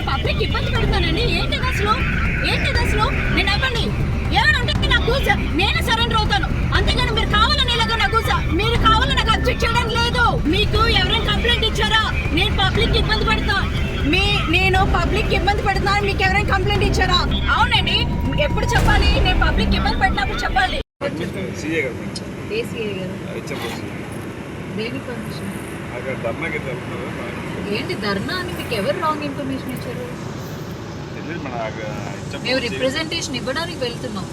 Public ఇబ్బంది పెడతానండి. ఏంటిది అసలు నేను అవ్వండి ఏమంటే నాకు నేను సరెండర్ అవుతాను, అంతేగాని మీరు కావాలని ఇలాగా నాకు మీరు కావాలని నాకు అబ్జెక్ట్ చేయడం లేదు. మీకు ఎవరైనా కంప్లైంట్ ఇచ్చారా? నేను పబ్లిక్ ఇబ్బంది పెడతాను, నేను పబ్లిక్ ఇబ్బంది పెడుతున్నాను, మీకు ఎవరైనా కంప్లైంట్ ఇచ్చారా? అవునండి, ఎప్పుడు చెప్పాలి? నేను పబ్లిక్ ఇబ్బంది పెట్టినప్పుడు చెప్పాలి. ఏంటి ధర్నా అని మీకు ఎవరు రాంగ్ ఇన్ఫర్మేషన్ ఇచ్చారు? మేము రిప్రజెంటేషన్ ఇవ్వడానికి వెళ్తున్నాం.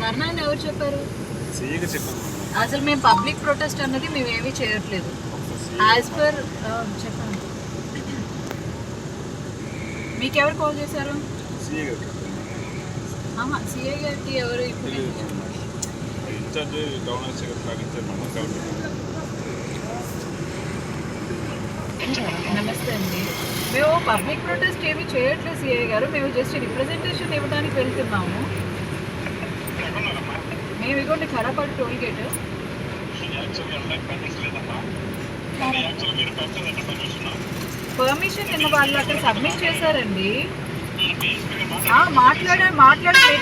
ధర్నా అని ఎవరు చెప్పారు? అసలు మేము పబ్లిక్ ప్రొటెస్ట్ అన్నది మేము ఏమీ చేయట్లేదు. యాజ్ పర్ చెప్పండి, మీకు ఎవరు కాల్ చేశారు? సిఐ గారికి ఎవరు నమస్తే అండి. మేము పబ్లిక్ ప్రొటెస్ట్ ఏమీ చేయట్లేదు సిఐ గారు, మేము జస్ట్ రిప్రజెంటేషన్ ఇవ్వడానికి వెళ్తున్నాము. మేము ఇగోండి కడపడి టోల్ గేట్. పర్మిషన్ నిన్న వాళ్ళు అక్కడ సబ్మిట్ చేశారండి. మాట్లాడి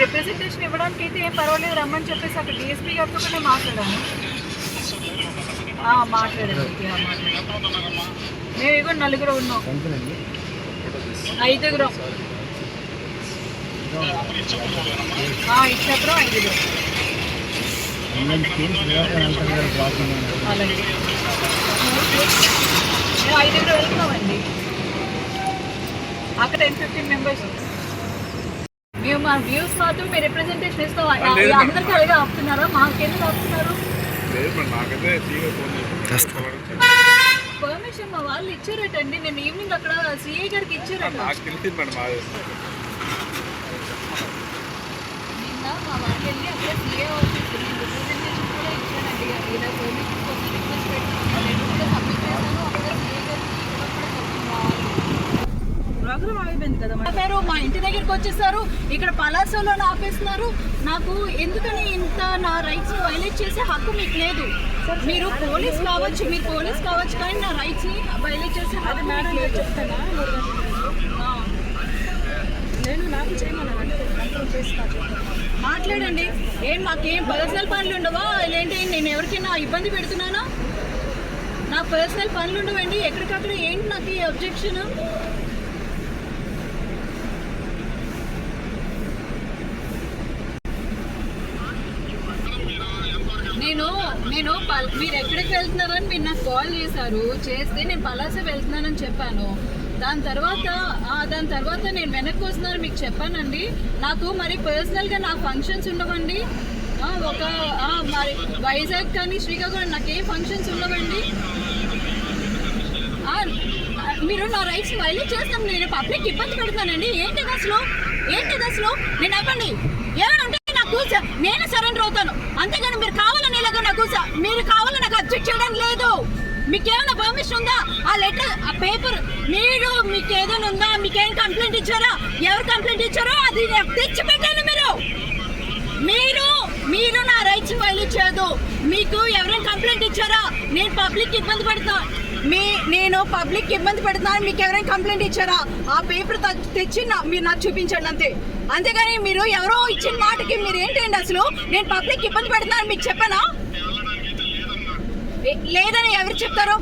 రిప్రజెంటేషన్ ఇవ్వడానికి అయితే ఏం పర్వాలేదు రమ్మని చెప్పేసి అక్కడ డిఎస్పీ గారితో కూడా మాట్లాడాను. మాట్లాడాను. మేము ఇగో నలుగురు ఉన్నాం, 5గురం. ఇచ్చాపురం 5గురం. అలాగే 5గురం వెళ్తున్నామండి. అక్కడ 10-15 మెంబర్స్. మేము మా వ్యూస్ మాత్రం మీరు రిప్రజెంటేషన్ ఇస్తాం. అందరికీ అలాగే ఆపుతున్నారా? మాకెందుకు ఆపుతున్నారు? పర్మిషన్ మా వాళ్ళు ఇచ్చారటండి. నేను ఈవినింగ్ అక్కడ సిఐ గారికి ఇచ్చారట. నిన్న మా వాళ్ళు వెళ్ళి అక్కడ సిఐ ఆఫీస్ రిప్రజెంటేషన్ కూడా ఇచ్చానండి. ఇలా పర్మిషన్ కోసం రిక్వెస్ట్ పెట్టాను, నేను కూడా సబ్మిట్ చేశాను. అక్కడ సిఐ గారికి కూడా ప్రోగ్రామ్ అయిపోయింది కదా. మా ఇంటి దగ్గరికి వచ్చేసారు, ఇక్కడ పలాసోలో ఆపేస్తున్నారు. నాకు ఎందుకని ఇంత నా రైట్స్ వైలేట్ చేసే హక్కు మీకు లేదు. మీరు పోలీస్ కావచ్చు, కానీ నా రైట్స్ ని వైలేట్ చేసే హక్కు మేడం చెప్తానా? నేను నాకు మాట్లాడండి. మాకేం పర్సనల్ పనులు ఉండవా? ఏంటి నేను ఎవరికైనా ఇబ్బంది పెడుతున్నానా? నాకు పర్సనల్ పనులు ఉండవండి. ఎక్కడికక్కడ ఏంటి నాకు ఈ అబ్జెక్షన్? నేను మీరు ఎక్కడికి వెళ్తున్నారని మీరు నాకు కాల్ చేస్తే నేను పలాస వెళ్తున్నానని చెప్పాను. దాని తర్వాత నేను వెనక్కి వస్తున్నాను మీకు చెప్పానండి. నాకు మరి పర్సనల్గా నా ఫంక్షన్స్ ఉండవండి. మరి వైజాగ్ కానీ శ్రీకాకుళం నాకు ఏ ఫంక్షన్స్ ఉండవండి. మీరు నా రైట్స్ వైలేట్ చేస్తాను, నేను పబ్లిక్ ఇబ్బంది పెడతానండి. ఏంటిది అసలు నేను అవ్వండి ఏమంటే నేను సరెండర్ అవుతాను, అంతేగాని మీరు కావాలని ఇలాగా మీరు కావాలని నాకు అబ్జెక్ట్ చేయడం లేదు. మీకు ఏమైనా పర్మిషన్ ఉందా? ఆ లెటర్, ఆ పేపర్ మీకు ఏదైనా ఉందా? మీకేం కంప్లైంట్ ఇచ్చారా? ఎవరు కంప్లైంట్ ఇచ్చారో అది తెచ్చి పెట్టండి. మీరు నా రైట్స్ వైలేట్ చేయదు. మీకు ఎవరైనా కంప్లైంట్ ఇచ్చారా? నేను పబ్లిక్ ఇబ్బంది పెడతాను, మీకు ఎవరైనా కంప్లైంట్ ఇచ్చారా? ఆ పేపర్ తెచ్చి మీరు నాకు చూపించండి అంతే. అంతేగాని మీరు ఎవరో ఇచ్చిన మాటకి మీరు ఏంటండి అసలు నేను పబ్లిక్ ఇబ్బంది పెడుతున్నాను మీకు చెప్పానా? లేదని ఎవరు చెప్తారు?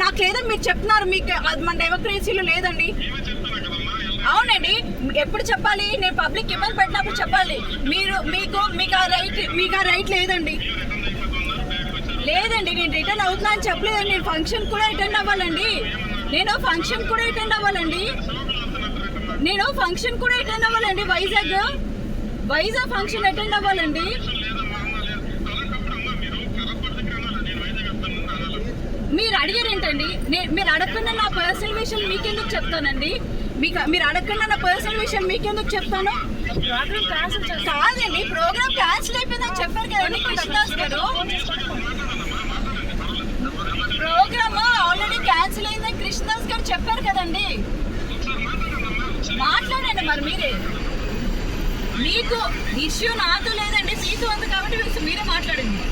నాకు లేదని మీరు చెప్తున్నారు. మీకు మన డెమోక్రసీలో లేదండి. అవునండి, ఎప్పుడు చెప్పాలి? నేను పబ్లిక్ ఇబ్బంది పెట్టినప్పుడు చెప్పాలి. మీకు ఆ రైట్ లేదండి. నేను రిటర్న్ అవుతున్నా అని చెప్పలేదండి. నేను ఫంక్షన్ కూడా అటెండ్ అవ్వాలండి. వైజాగ్ ఫంక్షన్ అటెండ్ అవ్వాలండి. మీరు అడిగారేంటండి? మీరు అడగకుండా నా పర్సనల్ విషయాలు మీకెందుకు చెప్తానండి? మీరు అడగకుండా నా పర్సనల్ విషయాలు మీకెందుకు చెప్తాను? కాదండి, ప్రోగ్రామ్ క్యాన్సిల్ అయిపోయిందని చెప్పారు కదండి కృష్ణదాస్ గారు. ప్రోగ్రామ్ ఆల్రెడీ క్యాన్సిల్ అయిందని కృష్ణదాస్ గారు చెప్పారు కదండి. మాట్లాడండి మరి మీకు ఇష్యూ నాతో లేదండి, మీతో ఉంది కాబట్టి మీరే మాట్లాడండి.